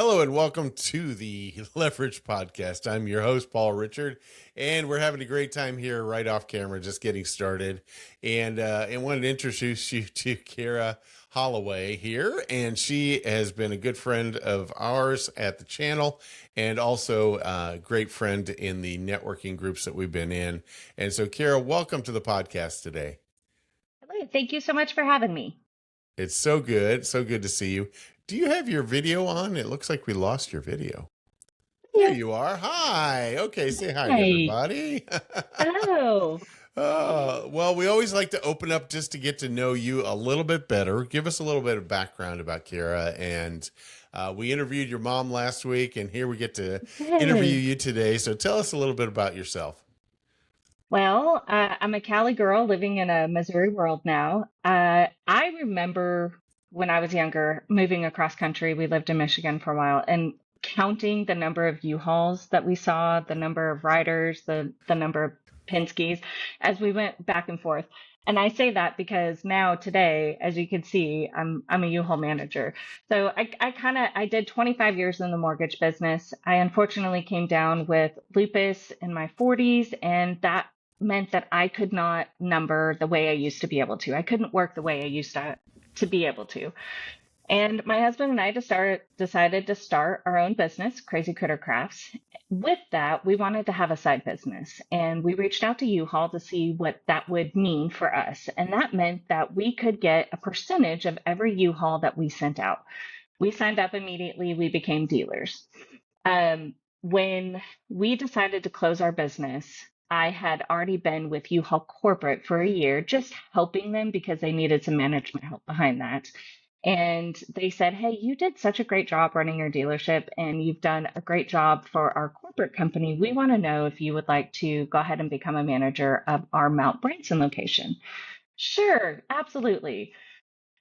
Hello and welcome to the Leverage Podcast. I'm your host, Paul Richard, and we're having a great time here right off camera, just getting started. And wanted to introduce you to Kayra Holloway here, and she has been a good friend of ours at the channel, and also a great friend in the networking groups that we've been in. And so, Kayra, welcome to the podcast today. Hello, thank you so much for having me. It's so good to see you. Do you have your video on? It looks like we lost your video. There Yeah. you are. Hi. Okay, say hi to Hi. everybody. Hello. Well, we always like to open up just to get to know you a little bit better. Give us a little bit of background about Kayra. And we interviewed your mom last week, and here we get to interview Yes. you today. So tell us a little bit about yourself. Well, I'm a Cali girl living in a Missouri world now. I remember when I was younger moving across country. We lived in Michigan for a while and counting the number of U-Hauls that we saw, the number of riders, the number of Penske's as we went back and forth. And I say that because now today, as you can see, I'm a U-Haul manager. So I did 25 years in the mortgage business. I unfortunately came down with lupus in my 40s, and that meant that I could not number the way I used to be able to. I couldn't work the way I used to be able to. And my husband and I decided to start our own business, Crazy Critter Crafts. With that, we wanted to have a side business, and we reached out to U-Haul to see what that would mean for us. And that meant that we could get a percentage of every U-Haul that we sent out. We signed up immediately. We became dealers. When we decided to close our business, I had already been with U-Haul Corporate for a year, just helping them because they needed some management help behind that. And they said, "Hey, you did such a great job running your dealership, and you've done a great job for our corporate company. We want to know if you would like to go ahead and become a manager of our Mount Branson location." Sure, absolutely.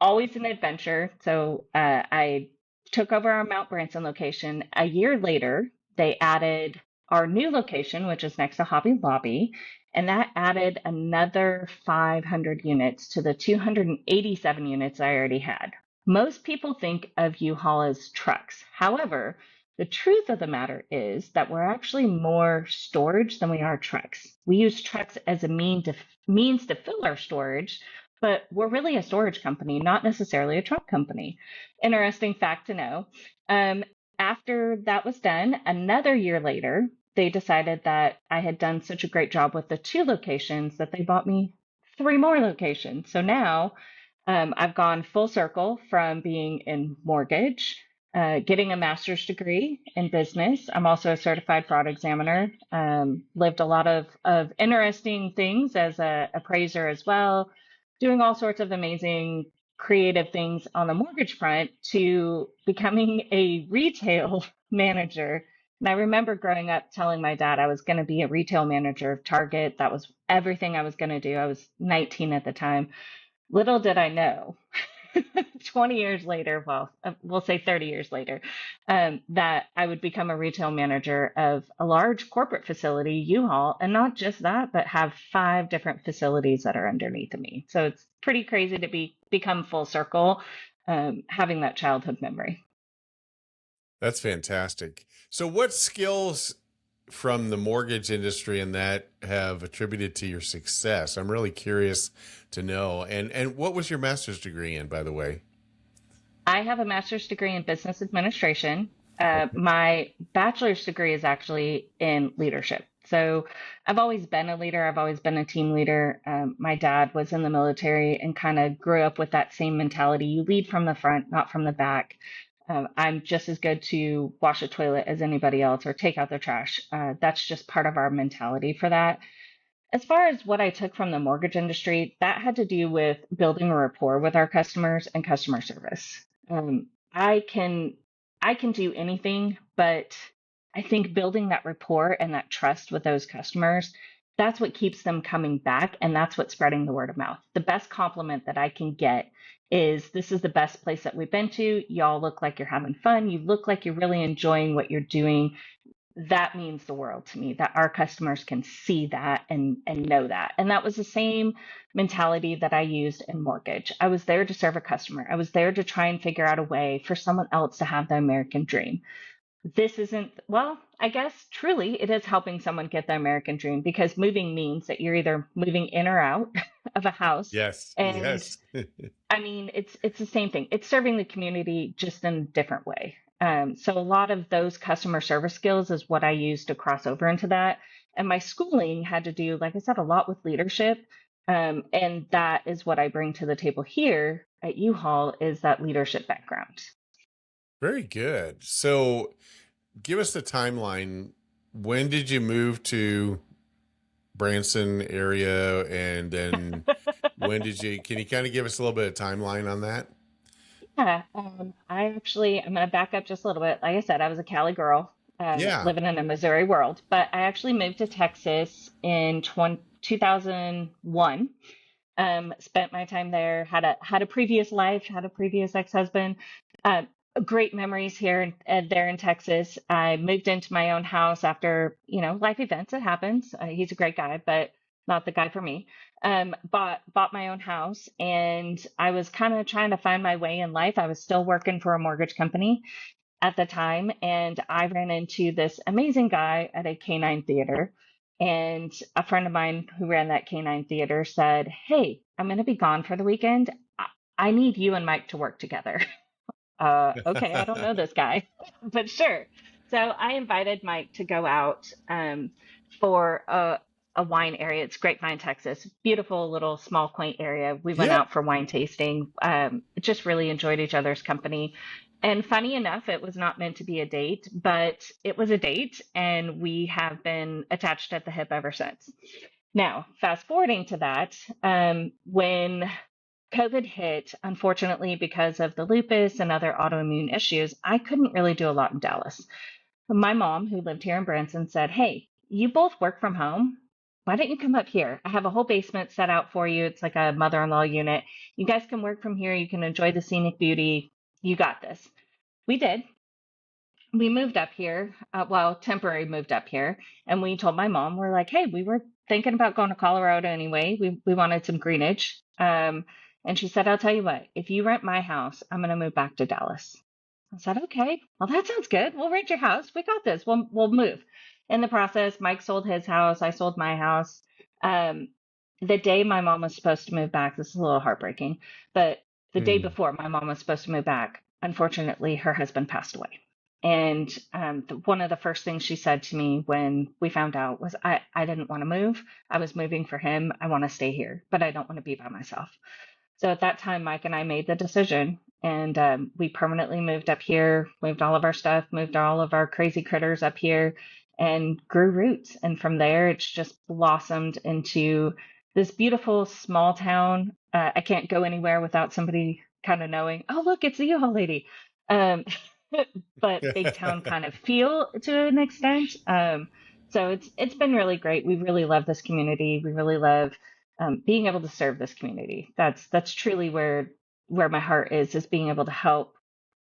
Always an adventure. So I took over our Mount Branson location. A year later, they added our new location, which is next to Hobby Lobby, and that added another 500 units to the 287 units I already had. Most people think of U-Haul as trucks. However, the truth of the matter is that we're actually more storage than we are trucks. We use trucks as a means to fill our storage, but we're really a storage company, not necessarily a truck company. Interesting fact to know. Um, After that was done, another year later, they decided that I had done such a great job with the two locations that they bought me three more locations. So now I've gone full circle from being in mortgage, getting a master's degree in business. I'm also a certified fraud examiner. Lived a lot of interesting things as a appraiser as well, doing all sorts of amazing creative things on the mortgage front to becoming a retail manager. And I remember growing up telling my dad I was going to be a retail manager of Target. That was everything I was going to do. I was 19 at the time. Little did I know, 20 years later, well, we'll say 30 years later, that I would become a retail manager of a large corporate facility, U-Haul, and not just that, but have five different facilities that are underneath of me. So it's pretty crazy to become full circle, having that childhood memory. That's fantastic. So, what skills from the mortgage industry and that have attributed to your success? I'm really curious to know. And what was your master's degree in, by the way? I have a master's degree in business administration. My bachelor's degree is actually in leadership. So I've always been a leader. I've always been a team leader. My dad was in the military and kind of grew up with that same mentality. You lead from the front, not from the back. I'm just as good to wash a toilet as anybody else or take out the trash. That's just part of our mentality for that. As far as what I took from the mortgage industry, that had to do with building a rapport with our customers and customer service. I can do anything, but I think building that rapport and that trust with those customers, that's what keeps them coming back, and that's what's spreading the word of mouth. The best compliment that I can get is, "This is the best place that we've been to. Y'all look like you're having fun. You look like you're really enjoying what you're doing." that means the world to me that our customers can see that and know that. And that was the same mentality that I used in mortgage. I was there to serve a customer. I was there to try and figure out a way for someone else to have the American dream. This isn't, well, I guess truly it is helping someone get the American dream, because moving means that you're either moving in or out of a house. Yes, And yes. I mean, it's the same thing. It's serving the community just in a different way. So a lot of those customer service skills is what I used to cross over into that. And my schooling had to do, like I said, a lot with leadership. And that is what I bring to the table here at U-Haul, is that leadership background. Very good. So give us the timeline. When did you move to Branson area? And then when did you, can you kind of give us a little bit of timeline on that? Yeah, I'm going to back up just a little bit. Like I said, I was a Cali girl, Yeah. living in a Missouri world, but I actually moved to Texas in 2001. Spent my time there, had a previous life, had a previous ex-husband. Uh, Great memories here and there in Texas. I moved into my own house after, life events. It happens. He's a great guy, but not the guy for me. Bought my own house, and I was kind of trying to find my way in life. I was still working for a mortgage company at the time, and I ran into this amazing guy at a canine theater. And a friend of mine who ran that canine theater said, "Hey, I'm going to be gone for the weekend. I need you and Mike to work together." Okay, I don't know this guy, but sure. So I invited Mike to go out for a wine area. It's Grapevine, Texas. Beautiful little small quaint area. We went Yep. out for wine tasting. Just really enjoyed each other's company. And funny enough, it was not meant to be a date, but it was a date, and we have been attached at the hip ever since. Now, fast forwarding to that, when COVID hit, unfortunately, because of the lupus and other autoimmune issues, I couldn't really do a lot in Dallas. My mom, who lived here in Branson, said, "Hey, you both work from home. Why don't you come up here? I have a whole basement set out for you. It's like a mother in law unit. You guys can work from here. You can enjoy the scenic beauty. You got this." We did. We moved up here, well, temporary moved up here, and we told my mom, we're like, "Hey, we were thinking about going to Colorado anyway. We wanted some greenage." And she said, "I'll tell you what, if you rent my house, I'm going to move back to Dallas." I said, "Okay, well, that sounds good. We'll rent your house. We got this. We'll move." In the process, Mike sold his house. I sold my house. Um, the day my mom was supposed to move back, this is a little heartbreaking, but the day Hmm. before my mom was supposed to move back, unfortunately, her husband passed away. And one of the first things she said to me when we found out was, I didn't want to move. I was moving for him. I want to stay here, but I don't want to be by myself." So at that time, Mike and I made the decision, and we permanently moved up here, moved all of our stuff, moved all of our crazy critters up here, and grew roots. And from there, it's just blossomed into this beautiful small town. I can't go anywhere without somebody kind of knowing, "Oh, look, it's the U-Haul lady." Um, but big town kind of feel to an extent. So it's been really great. We really love this community. We really love being able to serve this community. That's truly where my heart is being able to help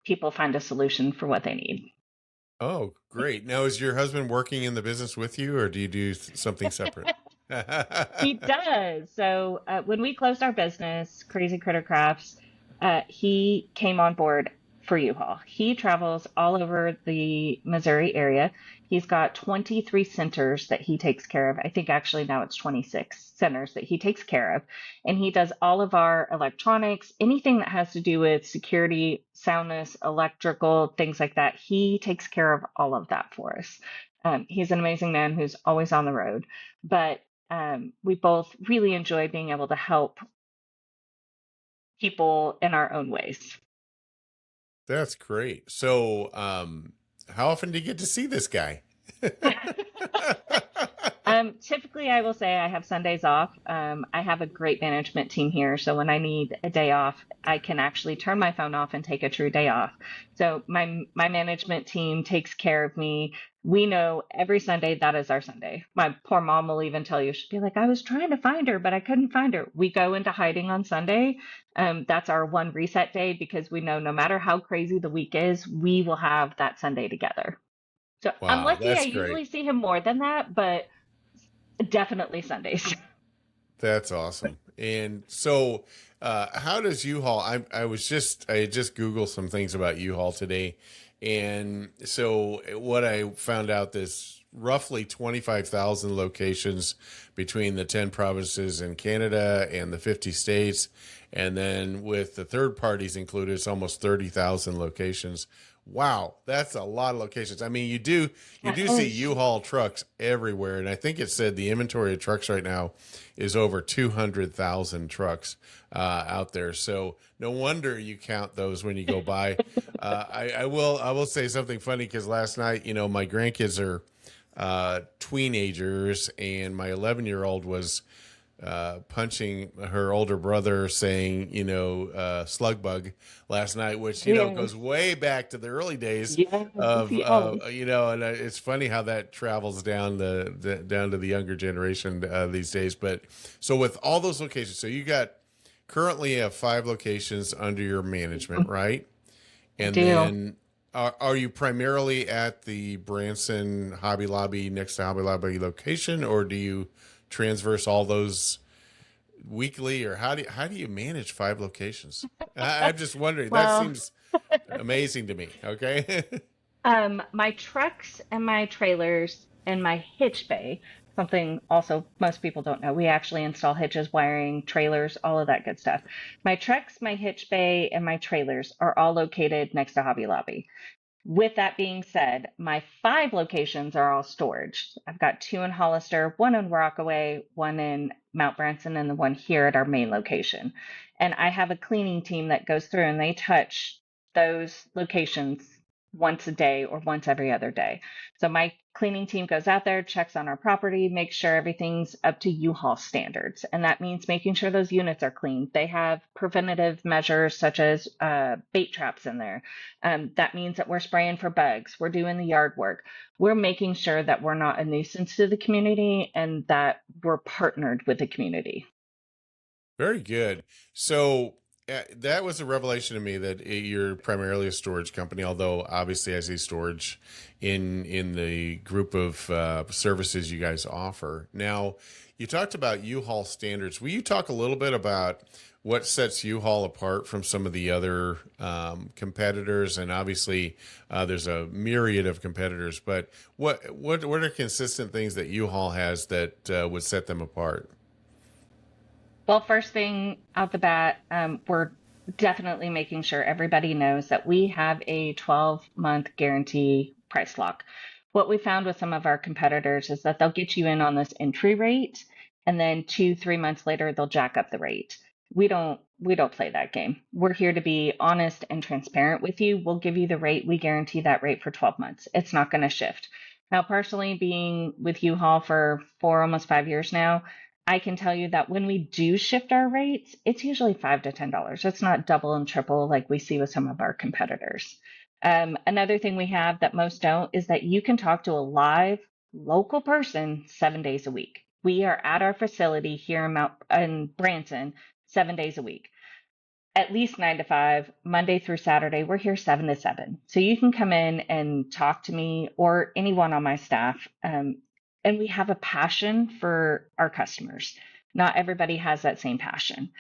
people find a solution for what they need. Oh, great. Now, is your husband working in the business with you, or do you do something separate? He does. So when we closed our business, Crazy Critter Crafts, he came on board for U-Haul. He travels all over the Missouri area. He's got 23 centers that he takes care of. I think actually now it's 26 centers that he takes care of. And he does all of our electronics, anything that has to do with security, soundness, electrical, things like that. He takes care of all of that for us. He's an amazing man who's always on the road. But we both really enjoy being able to help people in our own ways. That's great. So, how often do you get to see this guy? Typically, I will say I have Sundays off. I have a great management team here, so when I need a day off, I can actually turn my phone off and take a true day off. So my management team takes care of me. We know every Sunday that is our Sunday. My poor mom will even tell you, she'll be like, "I was trying to find her, but I couldn't find her." We go into hiding on Sunday. That's our one reset day, because we know no matter how crazy the week is, we will have that Sunday together. So I'm Wow, lucky I that's great. usually see him more than that, but definitely Sundays. That's awesome. And so, how does U-Haul? I had just Googled some things about U-Haul today, and so what I found out is roughly 25,000 locations between the 10 provinces in Canada and the 50 states, and then with the third parties included, it's almost 30,000 locations. Wow, that's a lot of locations. I mean, you do see Yes. U-Haul trucks everywhere, and I think it said the inventory of trucks right now is over 200,000 trucks out there. So no wonder you count those when you go by. I will say something funny because last night, you know, my grandkids are teenagers, and my 11-year-old was punching her older brother, saying, you know, slug bug last night, which, you know, Yes. goes way back to the early days Yes. of, Yes. you know, and it's funny how that travels down down to the younger generation these days. But so with all those locations, so you got currently have 5 locations under your management, right? I And do. then are you primarily at the Branson Hobby Lobby next to Hobby Lobby location, or do you transverse all those weekly, or how do you manage 5 locations? I'm just wondering. That Well, seems amazing to me. Okay. my trucks and my trailers and my hitch bay, something also most people don't know. We actually install hitches, wiring, trailers, all of that good stuff. My trucks, my hitch bay, and my trailers are all located next to Hobby Lobby. With that being said, my 5 locations are all storage. I've got 2 in Hollister, 1 in Rockaway, 1 in Mount Branson, and the 1 here at our main location. And I have a cleaning team that goes through and they touch those locations once a day or once every other day. So my cleaning team goes out there, checks on our property, makes sure everything's up to U-Haul standards. And that means making sure those units are clean. They have preventative measures such as bait traps in there. That means that we're spraying for bugs, we're doing the yard work, we're making sure that we're not a nuisance to the community and that we're partnered with the community. Very good. So that was a revelation to me that you're primarily a storage company, although obviously I see storage in the group of services you guys offer. Now, you talked about U-Haul standards. Will you talk a little bit about what sets U-Haul apart from some of the other competitors? And obviously, there's a myriad of competitors, but what are consistent things that U-Haul has that would set them apart? Well, first thing out the bat, we're definitely making sure everybody knows that we have a 12-month guarantee price lock. What we found with some of our competitors is that they'll get you in on this entry rate, and then 2, 3 months later, they'll jack up the rate. We don't play that game. We're here to be honest and transparent with you. We'll give you the rate. We guarantee that rate for 12 months. It's not going to shift. Now, personally, being with U-Haul for 4, almost 5 years now, I can tell you that when we do shift our rates, it's usually $5 to $10. It's not double and triple like we see with some of our competitors. Another thing we have that most don't is that you can talk to a live local person 7 days a week. We are at our facility here in Branson 7 days a week, at least 9 to 5, Monday through Saturday. We're here 7 to 7. So you can come in and talk to me or anyone on my staff. And we have a passion for our customers. Not everybody has that same passion.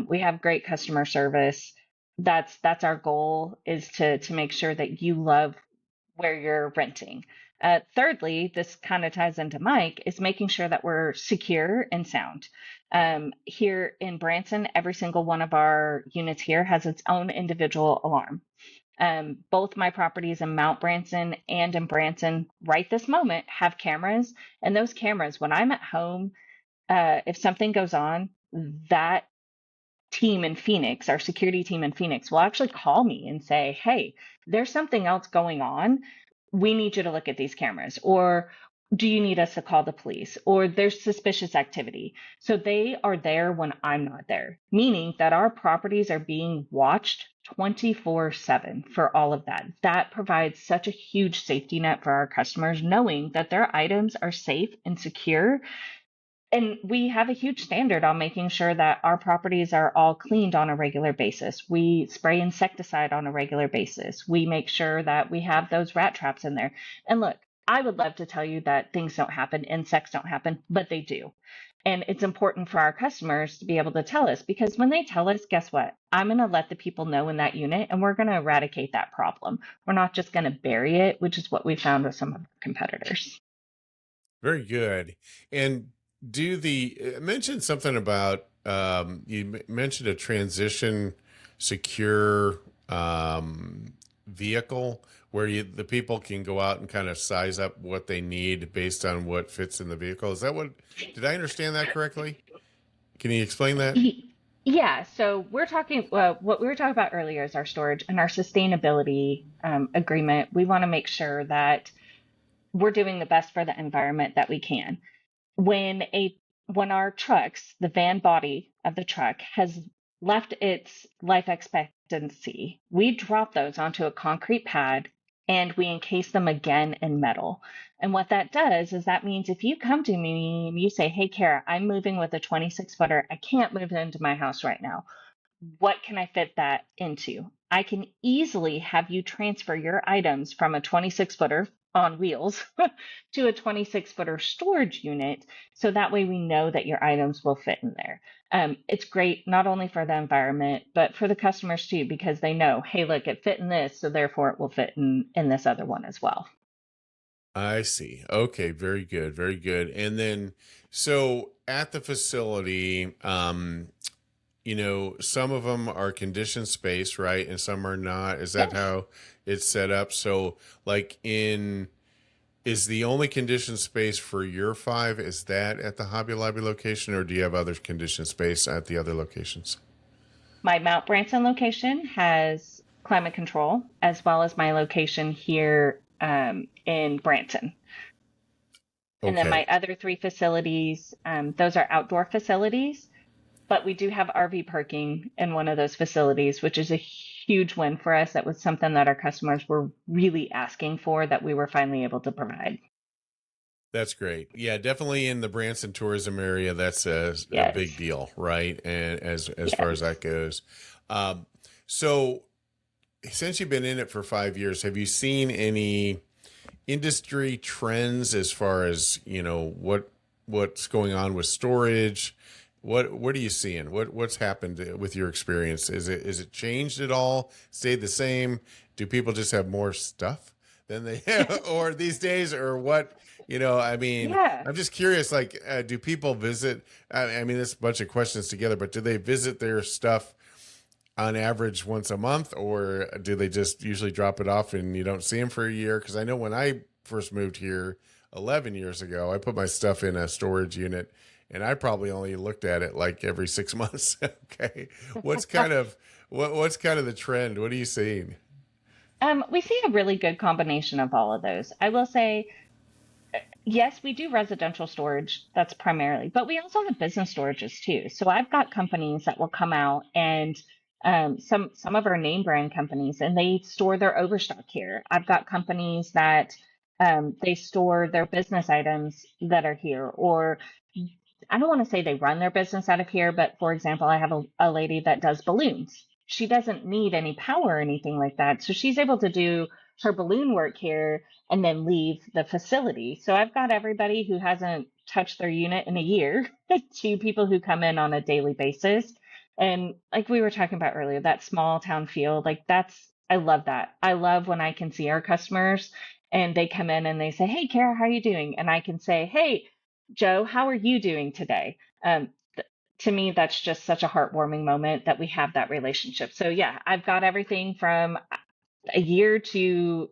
We have great customer service. That's our goal, is to make sure that you love where you're renting. Thirdly, this kind of ties into Mike, is making sure that we're secure and sound. Here in Branson, every single one of our units here has its own individual alarm. Both my properties in Mount Branson and in Branson, right this moment, have cameras. And those cameras, when I'm at home, if something goes on, that team in Phoenix, our security team in Phoenix, will actually call me and say, hey, there's something else going on. We need you to look at these cameras. Or do you need us to call the police? Or there's suspicious activity. So they are there when I'm not there, meaning that our properties are being watched 24/7 for all of that. That provides such a huge safety net for our customers, knowing that their items are safe and secure. And we have a huge standard on making sure that our properties are all cleaned on a regular basis. We spray insecticide on a regular basis. We make sure that we have those rat traps in there. And look, I would love to tell you that things don't happen, insects don't happen, but they do. And it's important for our customers to be able to tell us because when they tell us, guess what? I'm going to let the people know in that unit and we're going to eradicate that problem. We're not just going to bury it, which is what we found with some of our competitors. Very good. And do the mention something about mentioned a transition secure vehicle where the people can go out and kind of size up what they need based on what fits in the vehicle. Is that what did I understand that correctly? Can you explain that? Yeah, so we're talking, what we were talking about earlier is our storage and our sustainability agreement. We want to make sure that we're doing the best for the environment that we can. When a when our trucks, the van body of the truck has left its life expectancy, we drop those onto a concrete pad and we encase them again in metal. And what that does is that means if you come to me and you say, "Hey, Kara, I'm moving with a 26 footer. I can't move it into my house right now. What can I fit that into?" I can easily have you transfer your items from a 26 footer on wheels to a 26 footer storage unit. So that way we know that your items will fit in there. It's great not only for the environment, but for the customers too, because they know, hey, look, it fit in this, so therefore it will fit in this other one as well. I see. Okay, very good, very good. And then, so at the facility, some of them are conditioned space, right? And some are not. Is that Yes. how it's set up? So, like is the only conditioned space for your five, is that at the Hobby Lobby location, or do you have other conditioned space at the other locations? My Mount Branson location has climate control, as well as my location here in Branson. And then my Okay. other three facilities, those are outdoor facilities, but we do have RV parking in one of those facilities, which is a huge win for us. That was something that our customers were really asking for that we were finally able to provide. That's great. Yeah, definitely in the Branson tourism area, that's a big Yes. deal, right? And as far as Yes. that goes. Um, so since you've been in it for 5 years, have you seen any industry trends as far as, what's going on with storage? What are you seeing? What's happened with your experience? Is it changed at all? Stayed the same? Do people just have more stuff than they have, or these days, or what? I mean, Yeah. I'm just curious. Like, do people visit? I mean, this a bunch of questions together, but do they visit their stuff on average once a month, or do they just usually drop it off and you don't see them for a year? Because I know when I first moved here 11 years ago, I put my stuff in a storage unit and I probably only looked at it like every 6 months. Okay. What's kind of what's kind of the trend? What are you seeing? We see a really good combination of all of those. I will say, yes, we do residential storage. That's primarily, but we also have business storages too. So I've got companies that will come out and some of our name brand companies, and they store their overstock here. I've got companies that they store their business items that are here, or I don't want to say they run their business out of here, but for example, I have a lady that does balloons. She doesn't need any power or anything like that. So she's able to do her balloon work here and then leave the facility. So I've got everybody who hasn't touched their unit in a year to people who come in on a daily basis. And like we were talking about earlier, that small town feel, like I love that. I love when I can see our customers and they come in and they say, "Hey, Kara, how are you doing?" And I can say, "Hey, Joe, how are you doing today?" To me, that's just such a heartwarming moment that we have that relationship. So yeah, I've got everything from a year to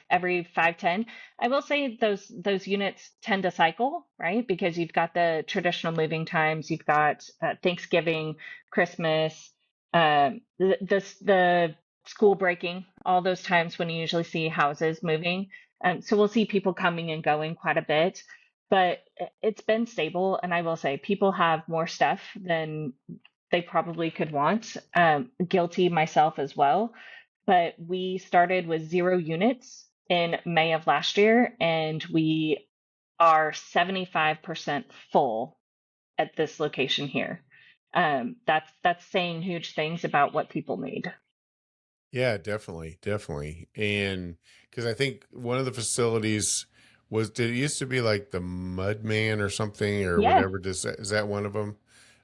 every 5-10. I will say those units tend to cycle, right? Because you've got the traditional moving times, you've got Thanksgiving, Christmas, the school breaking, all those times when you usually see houses moving. So we'll see people coming and going quite a bit, but it's been stable. And I will say people have more stuff than they probably could want. Guilty myself as well, but we started with 0 units in May of last year, and we are 75% full at this location here. That's saying huge things about what people need. Yeah, definitely, definitely. And because I think one of the facilities did it used to be like the Mudman or something or Yes. whatever? Is that one of them?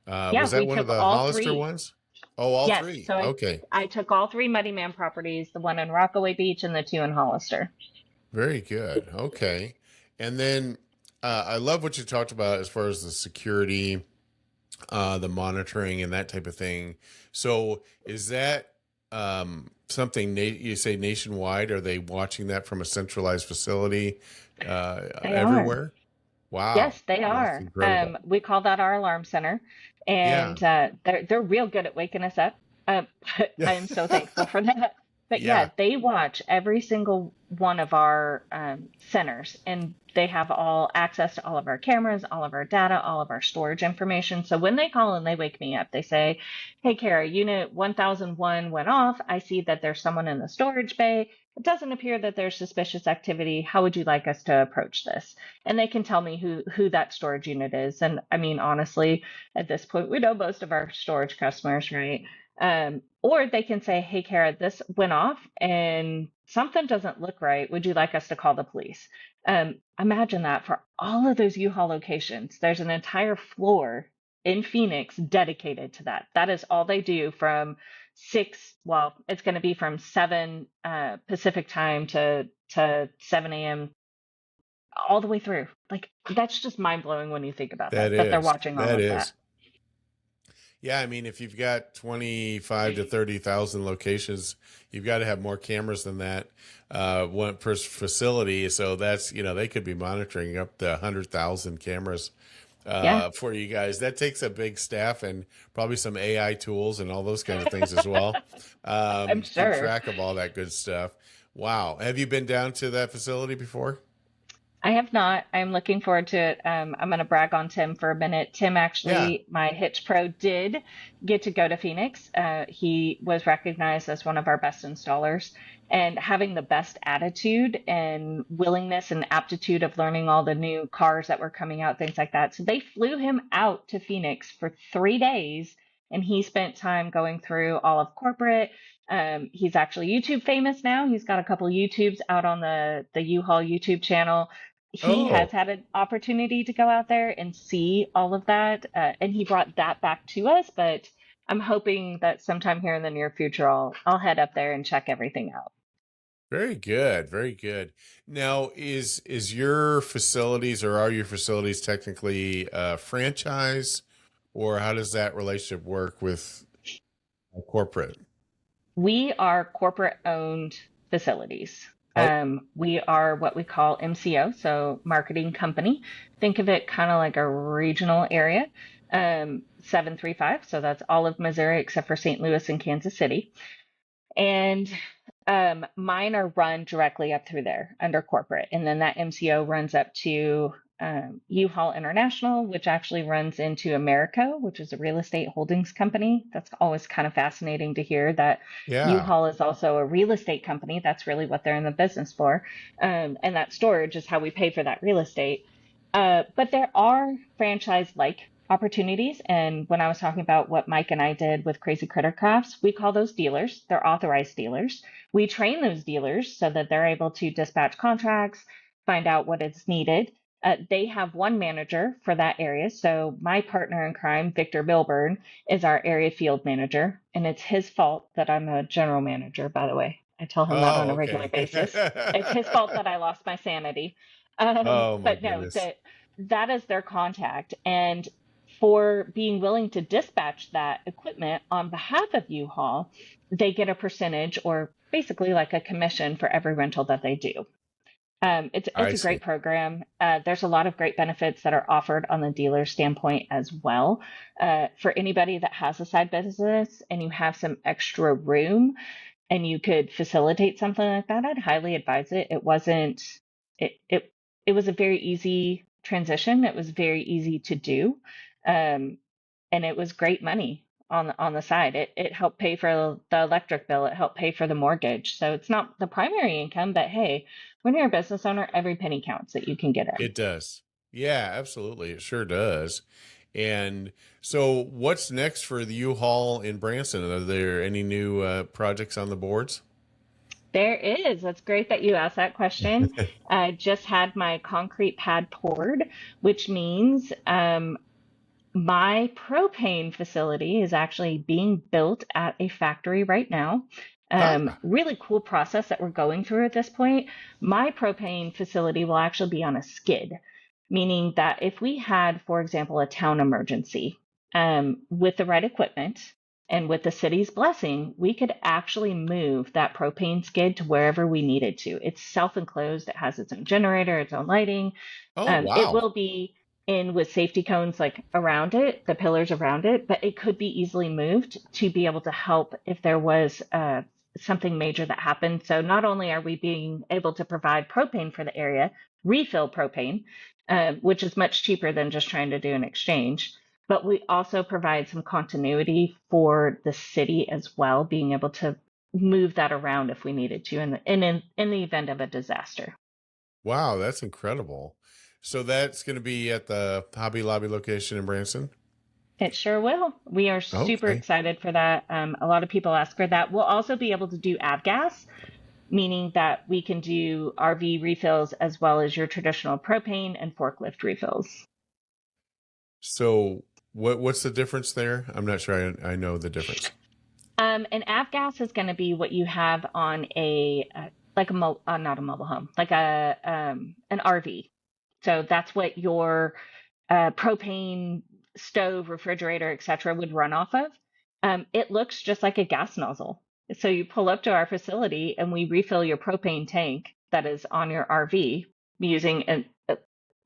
Yeah, Was that we one of took the all Hollister three. ones? Oh, all Yes. three. So Okay. I took all three Muddy Man properties, the one in Rockaway Beach and the two in Hollister. Very good. Okay. And then I love what you talked about as far as the security, the monitoring and that type of thing. So is that something you say nationwide? Are they watching that from a centralized facility They are. everywhere? Wow. Yes, they That's are. incredible. We call that our alarm center, Yeah. and they're real good at waking us up. Yeah. I'm so thankful for that. But Yeah. yeah, they watch every single one of our centers, and they have all access to all of our cameras, all of our data, all of our storage information. So when they call and they wake me up, they say, "Hey, Kara, Unit 1001 went off. I see that there's someone in the storage bay. It doesn't appear that there's suspicious activity. How would you like us to approach this?" And they can tell me who that storage unit is. And I mean, honestly, at this point, we know most of our storage customers, right? Or they can say, "Hey, Kara, this went off and something doesn't look right. Would you like us to call the police?" Imagine that for all of those U-Haul locations. There's an entire floor in Phoenix dedicated to that. That is all they do from well, it's going to be from 7 Pacific time to 7 a.m. all the way through. Like that's just mind blowing when you think about That that they're is. watching all That of that. is. Yeah, I mean, if you've got 25 to 30,000 locations, you've got to have more cameras than that, one per facility. So that's, they could be monitoring up to 100,000 cameras Yeah, for you guys. That takes a big staff and probably some AI tools and all those kinds of things as well, I'm to keep sure. track of all that good stuff. Wow. Have you been down to that facility before? I have not. I'm looking forward to it. I'm going to brag on Tim for a minute. Tim, Yeah. actually, my Hitch Pro, did get to go to Phoenix. He was recognized as one of our best installers, and having the best attitude and willingness and aptitude of learning all the new cars that were coming out, things like that. So they flew him out to Phoenix for 3 days, and he spent time going through all of corporate. He's actually YouTube famous now. He's got a couple YouTubes out on the U-Haul YouTube channel. He has Oh, had an opportunity to go out there and see all of that, and he brought that back to us. But I'm hoping that sometime here in the near future, I'll head up there and check everything out. very good, very good. Now, is your facilities or are your facilities technically franchise, or how does that relationship work with corporate? We are corporate owned facilities. Oh, We are what we call MCO, so marketing company. Think of it kind of like a regional area. 735, so that's all of Missouri except for St. Louis and Kansas City. And mine are run directly up through there under corporate. And then that MCO runs up to U-Haul International, which actually runs into Americo, which is a real estate holdings company. That's always kind of fascinating to hear that yeah, U-Haul is also a real estate company. That's really what they're in the business for. And that storage is how we pay for that real estate. But there are franchise-like opportunities. And when I was talking about what Mike and I did with Crazy Critter Crafts, we call those dealers. They're authorized dealers. We train those dealers so that they're able to dispatch contracts, find out what is needed. They have one manager for that area. So my partner in crime, Victor Milburn, is our area field manager. And it's his fault that I'm a general manager, by the way. I tell him that on oh, a regular okay. basis. It's his fault that I lost my sanity. Oh my But no, goodness. that is their contact. And for being willing to dispatch that equipment on behalf of U-Haul, they get a percentage or basically like a commission for every rental that they do. It's I a great see. program. There's a lot of great benefits that are offered on the dealer standpoint as well. For anybody that has a side business and you have some extra room and you could facilitate something like that, I'd highly advise it. It it it was a very easy transition. It was very easy to do, um, and it was great money on the side. It helped pay for the electric bill. It helped pay for the mortgage. So it's not the primary income, but hey, when you're a business owner, every penny counts that you can get in. It does. Yeah, absolutely. It sure does. And so what's next for the U-Haul in Branson? Are there any new projects on the boards? There is. That's great that you asked that question. I just had my concrete pad poured, which means my propane facility is actually being built at a factory right now. Ah, Really cool process that we're going through at this point. My propane facility will actually be on a skid, meaning that if we had, for example, a town emergency, with the right equipment and with the city's blessing, we could actually move that propane skid to wherever we needed to. It's self-enclosed, it has its own generator, its own lighting. oh, It wow. will be in with safety cones like around it, the pillars around it, but it could be easily moved to be able to help if there was something major that happened. So not only are we being able to provide propane for the area, refill propane, which is much cheaper than just trying to do an exchange, but we also provide some continuity for the city as well, being able to move that around if we needed to in the event of a disaster. Wow, that's incredible. So that's going to be at the Hobby Lobby location in Branson? It sure will. We are super Okay. excited for that. A lot of people ask for that. We'll also be able to do avgas, meaning that we can do RV refills as well as your traditional propane and forklift refills. So what's the difference there? I'm not sure I know the difference. An avgas is going to be what you have on a like not a mobile home, like a an RV. So that's what your propane stove, refrigerator, etc., would run off of. It looks just like a gas nozzle. So you pull up to our facility and we refill your propane tank that is on your RV using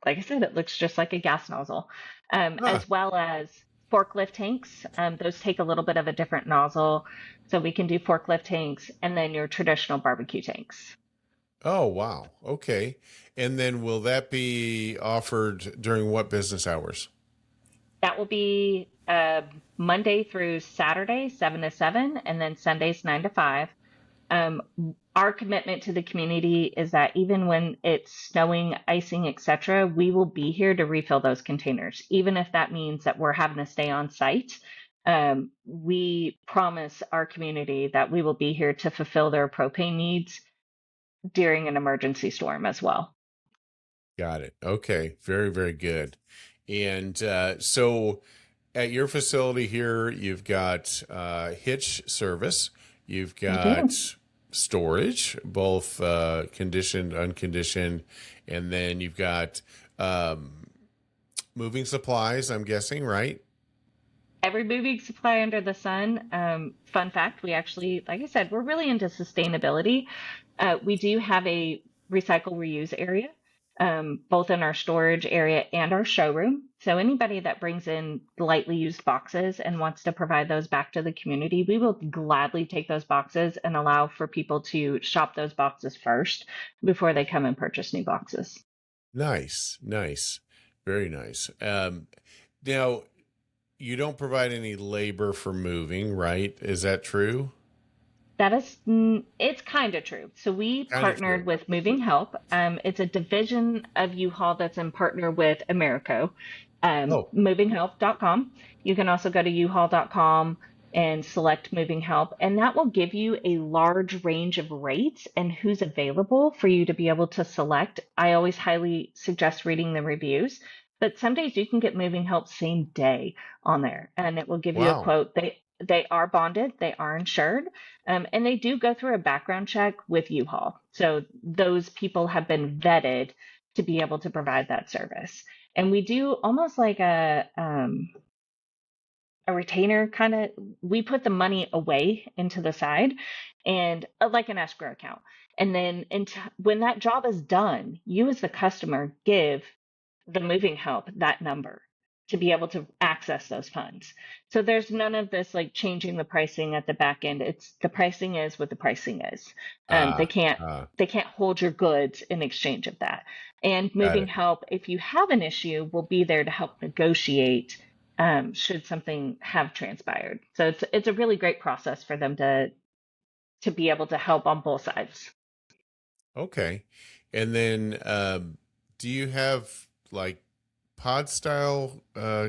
like I said, it looks just like a gas nozzle, Ah, as well as forklift tanks. Those take a little bit of a different nozzle. So we can do forklift tanks and then your traditional barbecue tanks. oh, wow. Okay. And then will that be offered during what business hours? That will be Monday through Saturday, 7 to 7, and then Sundays, 9 to 5. Um, our commitment to the community is that even when it's snowing, icing, etc., we will be here to refill those containers, even if that means that we're having to stay on site. We promise our community that we will be here to fulfill their propane needs during an emergency storm as well. Got it. Okay. Very, very good. And so at your facility here, you've got hitch service, you've We do. got storage, both conditioned, unconditioned, and then you've got moving supplies, I'm guessing, right? Every moving supply under the sun. Fun fact, we actually, like I said, we're really into sustainability. We do have a recycle reuse area, both in our storage area and our showroom. So anybody that brings in lightly used boxes and wants to provide those back to the community, we will gladly take those boxes and allow for people to shop those boxes first before they come and purchase new boxes. Nice, nice, very nice. Now, you don't provide any labor for moving, right? Is that true? That is, it's kind of true. So we Kind of true. partnered with Moving Help. It's a division of U-Haul that's in partner with Americo, Oh, movinghelp.com. You can also go to uhaul.com and select Moving Help, and that will give you a large range of rates and who's available for you to be able to select. I always highly suggest reading the reviews, but some days you can get Moving Help same day on there, and it will give you a wow. quote. They are bonded, they are insured, and they do go through a background check with U-Haul. So those people have been vetted to be able to provide that service. And we do almost like a retainer kind of. We put the money away into the side, and like an escrow account. And then when that job is done, you as the customer give the moving help that number to be able to access those funds. So there's none of this like changing the pricing at the back end. It's the pricing is what the pricing is. They Ah, can't ah, they can't hold your goods in exchange of that. And got moving it. help, if you have an issue, will be there to help negotiate should something have transpired. So it's a really great process for them to be able to help on both sides. Okay. And then, do you have like pod style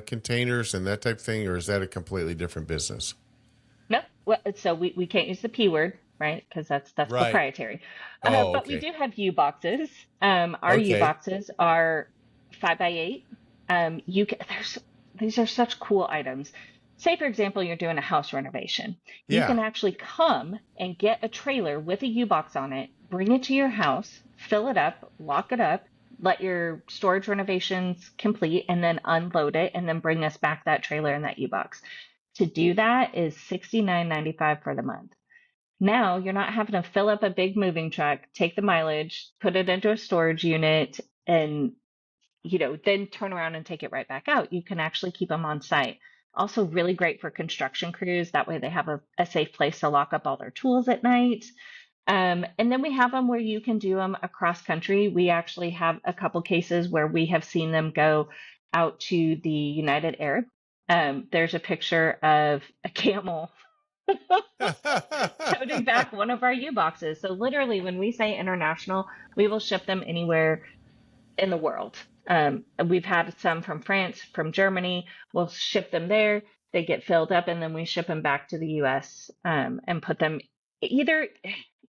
containers and that type thing, or is that a completely different business? No, well, so we can't use the P word. right? Because that's Right. proprietary. Oh, But we okay. do have U boxes. Our U Okay. boxes are 5 by 8. You can, these are such cool items. Say, for example, you're doing a house renovation. You Yeah. can actually come and get a trailer with a U box on it, bring it to your house, fill it up, lock it up, let your storage renovations complete, and then unload it, and then bring us back that trailer and that U box. To do that is $69.95 for the month. Now you're not having to fill up a big moving truck, take the mileage, put it into a storage unit, and then turn around and take it right back out. You can actually keep them on site. Also, really great for construction crews. That way, they have a safe place to lock up all their tools at night. And then we have them where you can do them across country. We actually have a couple cases where we have seen them go out to the United Arab. There's a picture of a camel toting back one of our U boxes. So literally, when we say international, we will ship them anywhere in the world. We've had some from France, from Germany. We'll ship them there. They get filled up, and then we ship them back to the U.S. And put them either.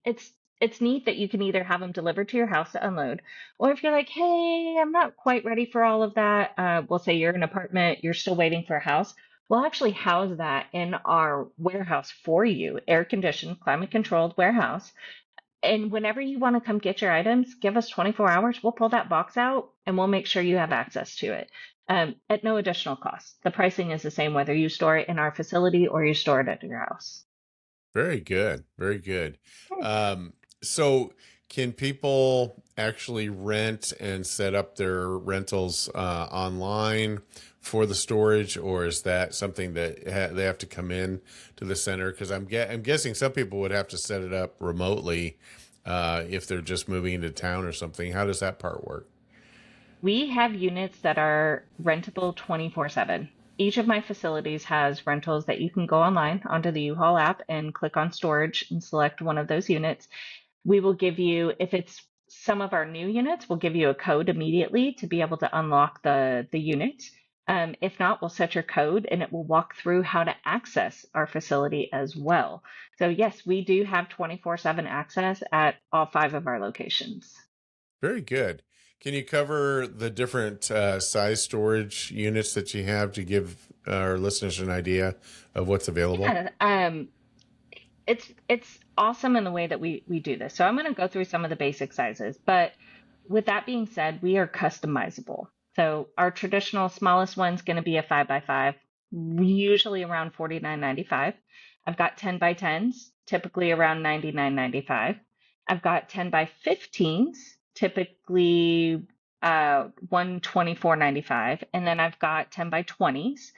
It's it's neat that you can either have them delivered to your house to unload, or if you're like, hey, I'm not quite ready for all of that. We'll say you're in an apartment, you're still waiting for a house. We'll actually house that in our warehouse for you, air conditioned, climate controlled warehouse. And whenever you want to come get your items, give us 24 hours. We'll pull that box out and we'll make sure you have access to it at no additional cost. The pricing is the same whether you store it in our facility or you store it at your house. Very good. Very good. Thanks. So can people actually rent and set up their rentals online for the storage, or is that something that they have to come in to the center? Because I'm guessing some people would have to set it up remotely if they're just moving into town or something. How does that part work? We have units that are rentable 24/7. Each of my facilities has rentals that you can go online onto the U-Haul app and click on storage and select one of those units. We will give you, if it's some of our new units, we'll give you a code immediately to be able to unlock the unit. If not, we'll set your code and it will walk through how to access our facility as well. So yes, we do have 24/7 access at all 5 of our locations. Very good. Can you cover the different size storage units that you have to give our listeners an idea of what's available? Yeah, it's awesome in the way that we do this. So I'm going to go through some of the basic sizes, but with that being said, we are customizable. So our traditional smallest one's going to be a 5 by 5, usually around 49.95. I've got 10 by 10s, typically around 99.95. I've got 10 by 15s, typically 124.95, and then I've got 10 by 20s,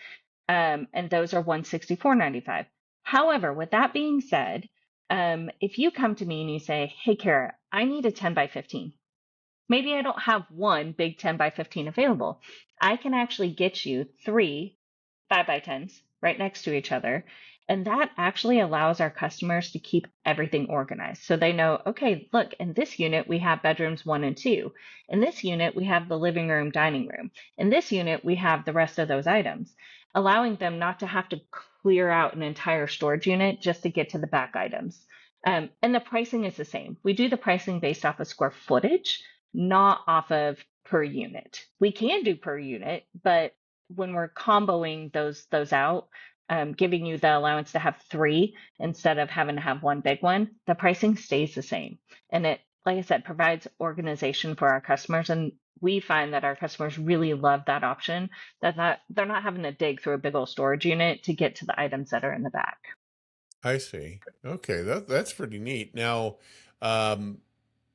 and those are 164.95. However, with that being said, if you come to me and you say, hey, Kara, I need a 10 by 15, maybe I don't have one big 10 by 15 available. I can actually get you 3 5 by 10s right next to each other. And that actually allows our customers to keep everything organized. So they know, okay, look, in this unit, we have bedrooms 1 and 2. In this unit, we have the living room, dining room. In this unit, we have the rest of those items, allowing them not to have to clear out an entire storage unit just to get to the back items. And the pricing is the same. We do the pricing based off of square footage, not off of per unit. We can do per unit, but when we're comboing those out, giving you the allowance to have 3 instead of having to have one big one, the pricing stays the same. And it, like I said, provides organization for our customers. And we find that our customers really love that option, that they're not having to dig through a big old storage unit to get to the items that are in the back. I see. Okay, that's pretty neat. Now, um,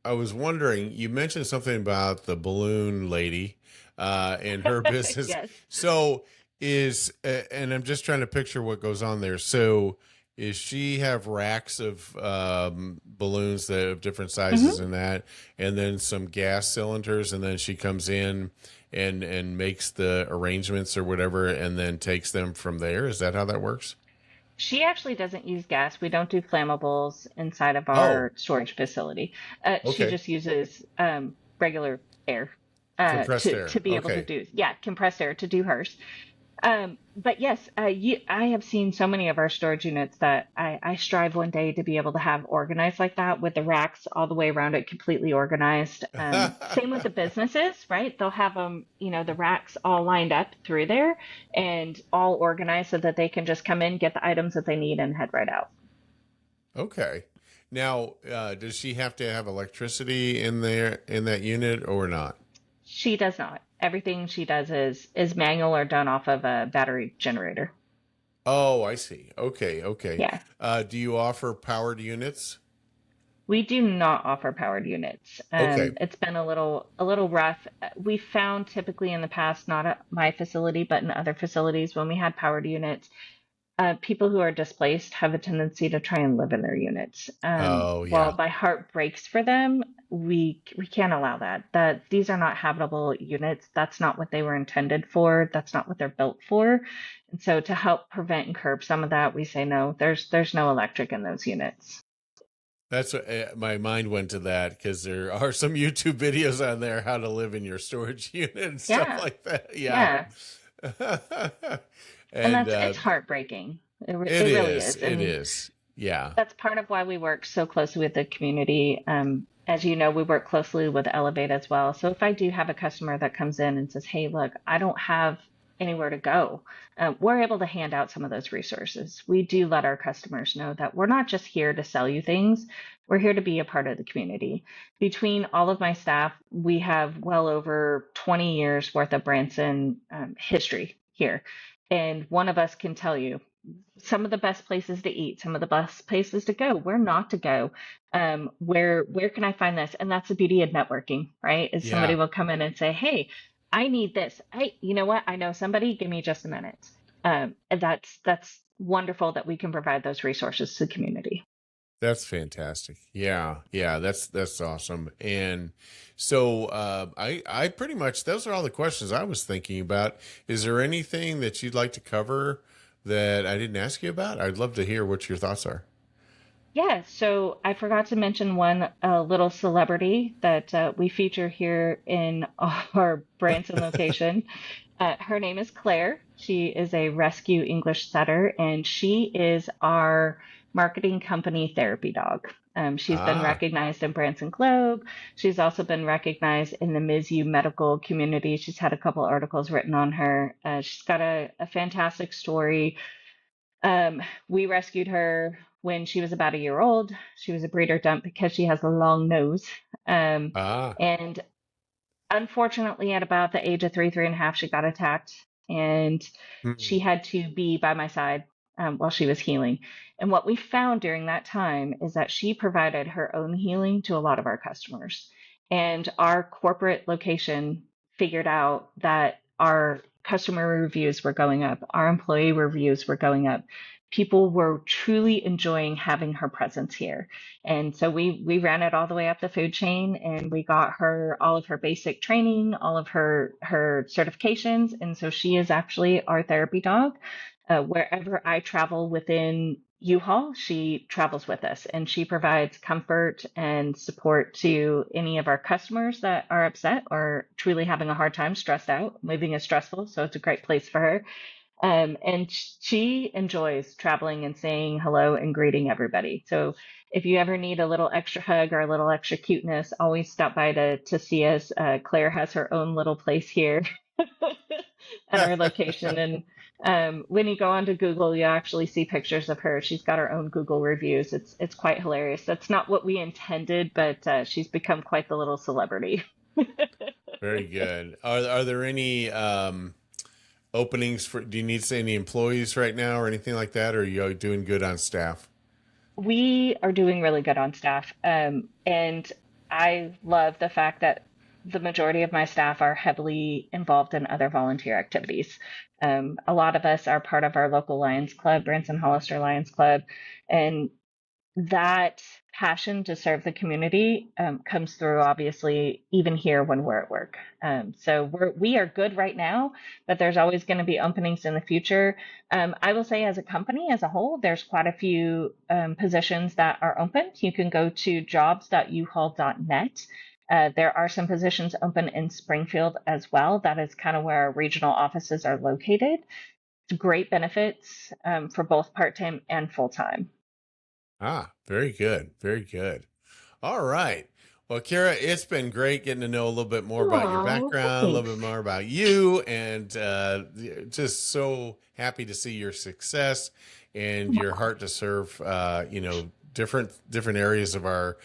I was wondering, you mentioned something about the balloon lady and her business. Yes. So and I'm just trying to picture what goes on there. So is she have racks of balloons that of different sizes Mhm. and that, and then some gas cylinders, and then she comes in and makes the arrangements or whatever, and then takes them from there. Is that how that works? She actually doesn't use gas. We don't do flammables inside of Oh, our storage facility. She okay. just uses regular air Compressed to air. be able to Okay. do, yeah, compressed air to do hers. But yes, I have seen so many of our storage units that I strive one day to be able to have organized like that with the racks all the way around it, completely organized. Same with the businesses, right? They'll have them, the racks all lined up through there and all organized so that they can just come in, get the items that they need, and head right out. Okay. Now, does she have to have electricity in there in that unit or not? She does not. Everything she does is manual or done off of a battery generator. Oh, I see. Okay, okay. Yeah. Do you offer powered units? We do not offer powered units. Okay. It's been a little rough. We found typically in the past, not at my facility, but in other facilities, when we had powered units, people who are displaced have a tendency to try and live in their units. Oh, While yeah. my heart breaks for them, we can't allow that. That these are not habitable units. That's not what they were intended for. That's not what they're built for. And so to help prevent and curb some of that, we say no. There's no electric in those units. That's what my mind went to that because there are some YouTube videos on there how to live in your storage unit and stuff Yeah, like that. Yeah. yeah. And And that's it's heartbreaking. it It really is. is. It And is. Yeah. that's part of why we work so closely with the community. As you know, we work closely with Elevate as well. So if I do have a customer that comes in and says, "Hey, look, I don't have anywhere to go," we're able to hand out some of those resources. We do let our customers know that we're not just here to sell you things, we're here to be a part of the community. Between all of my staff, we have well over 20 years worth of Branson history here. And one of us can tell you some of the best places to eat, some of the best places to go, where not to go, where can I find this? And that's the beauty of networking, right? Is somebody Yeah. will come in and say, "Hey, I need this. Hey, you know what? I know somebody. Give me just a minute." And that's wonderful that we can provide those resources to the community. That's fantastic. Yeah, yeah, that's awesome. And so I pretty much those are all the questions I was thinking about. Is there anything that you'd like to cover that I didn't ask you about? I'd love to hear what your thoughts are. Yeah, so I forgot to mention one little celebrity that we feature here in our Branson location. Her name is Claire. She is a rescue English setter, and she is our marketing company therapy dog. She's been Ah, recognized in Branson Globe. She's also been recognized in the MISU medical community. She's had a couple articles written on her. She's got a fantastic story. We rescued her when she was about a year old. She was a breeder dump because she has a long nose. Um, ah. and unfortunately, at about the age of three and a half, she got attacked, and Hmm. she had to be by my side while she was healing. And what we found during that time is that she provided her own healing to a lot of our customers. And our corporate location figured out that our customer reviews were going up, our employee reviews were going up. People were truly enjoying having her presence here. And so we ran it all the way up the food chain, and we got her all of her basic training, all of her certifications. And so she is actually our therapy dog. Wherever I travel within U-Haul, she travels with us, and she provides comfort and support to any of our customers that are upset or truly having a hard time, stressed out. Moving is stressful, so it's a great place for her. And she enjoys traveling and saying hello and greeting everybody. So if you ever need a little extra hug or a little extra cuteness, always stop by to see us. Claire has her own little place here at our location. And when you go onto Google, you actually see pictures of her. She's got her own Google reviews. It's quite hilarious. That's not what we intended, but she's become quite the little celebrity. Very good. Are there any openings for? Do you need to say any employees right now or anything like that? Or are you doing good on staff? We are doing really good on staff. And I love the fact that the majority of my staff are heavily involved in other volunteer activities. A lot of us are part of our local Lions Club, Branson Hollister Lions Club, and that passion to serve the community comes through obviously even here when we're at work. So we are good right now, but there's always going to be openings in the future. I will say as a company as a whole, there's quite a few positions that are open. You can go to jobs.uhaul.net. There are some positions open in Springfield as well. That is kind of where our regional offices are located. great benefits for both part-time and full-time. Very good. Very good. All right. Well, Kayra, it's been great getting to know a little bit more about your Oh, background, a little bit thanks. more about you, and just so happy to see your success and your heart to serve, different areas of our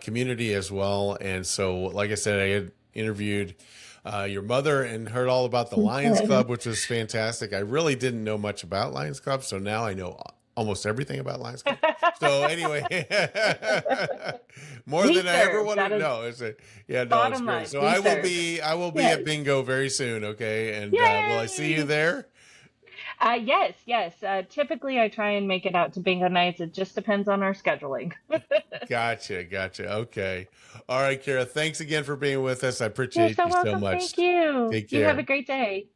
community as well. And so, like I said, I had interviewed your mother and heard all about the Lions Club, which was fantastic. I really didn't know much about Lions Club, so now I know almost everything about Lions Club. So anyway, more We than I ever serve. wanted That to is know. No, it's bottom great. line. So We I will serve. be, I will be Yes. at bingo very soon. Okay. And will I see you Yay! there? Yes, yes. Typically, I try and make it out to bingo nights. It just depends on our scheduling. Gotcha. Gotcha. Okay. All right, Kayra. Thanks again for being with us. I You're appreciate so you so welcome. Thank much. you. Take You have a care. great day.